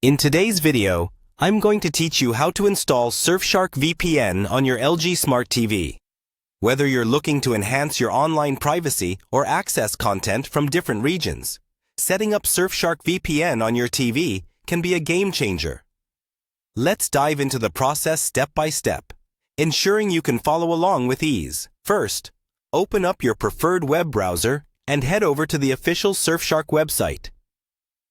In today's video, I'm going to teach you how to install Surfshark VPN on your LG Smart TV. Whether you're looking to enhance your online privacy or access content from different regions, setting up Surfshark VPN on your TV can be a game changer. Let's dive into the process step by step, ensuring you can follow along with ease. First, open up your preferred web browser and head over to the official Surfshark website.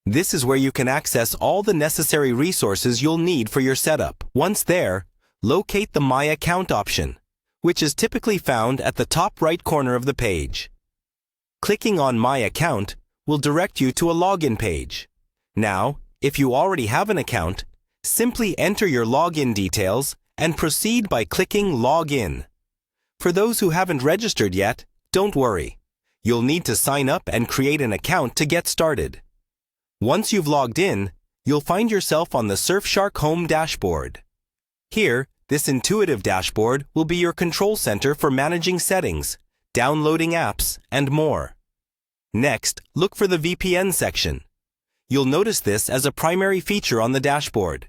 This is where you can access all the necessary resources you'll need for your setup. Once there, locate the My Account option, which is typically found at the top right corner of the page. Clicking on My Account will direct you to a login page. Now, if you already have an account, simply enter your login details and proceed by clicking Login. For those who haven't registered yet, don't worry. You'll need to sign up and create an account to get started. Once you've logged in, you'll find yourself on the Surfshark Home dashboard. Here, this intuitive dashboard will be your control center for managing settings, downloading apps, and more. Next, look for the VPN section. You'll notice this as a primary feature on the dashboard.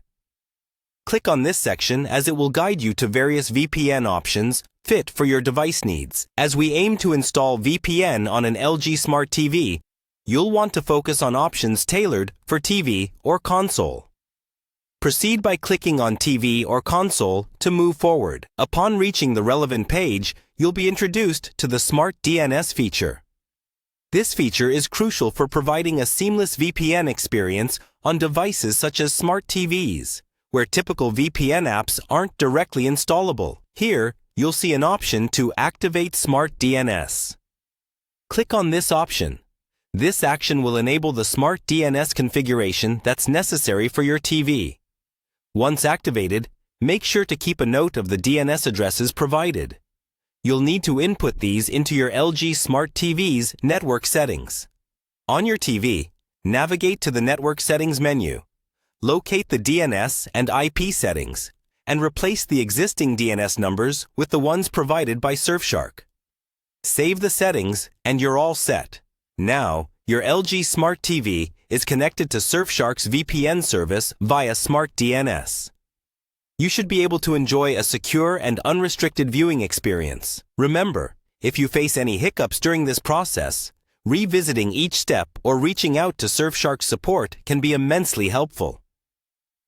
Click on this section as it will guide you to various VPN options fit for your device needs. As we aim to install VPN on an LG Smart TV, you'll want to focus on options tailored for TV or console. Proceed by clicking on TV or console to move forward. Upon reaching the relevant page, you'll be introduced to the Smart DNS feature. This feature is crucial for providing a seamless VPN experience on devices such as smart TVs, where typical VPN apps aren't directly installable. Here, you'll see an option to activate Smart DNS. Click on this option. This action will enable the Smart DNS configuration that's necessary for your TV. Once activated, make sure to keep a note of the DNS addresses provided. You'll need to input these into your LG Smart TV's network settings. On your TV, navigate to the Network Settings menu. Locate the DNS and IP settings, and replace the existing DNS numbers with the ones provided by Surfshark. Save the settings, and you're all set. Now, your LG Smart TV is connected to Surfshark's VPN service via Smart DNS. You should be able to enjoy a secure and unrestricted viewing experience. Remember, if you face any hiccups during this process, revisiting each step or reaching out to Surfshark support can be immensely helpful.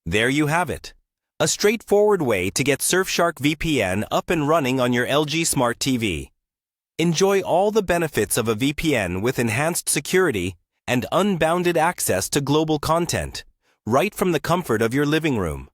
There you have it, a straightforward way to get Surfshark VPN up and running on your LG Smart TV. Enjoy all the benefits of a VPN with enhanced security and unbounded access to global content, right from the comfort of your living room.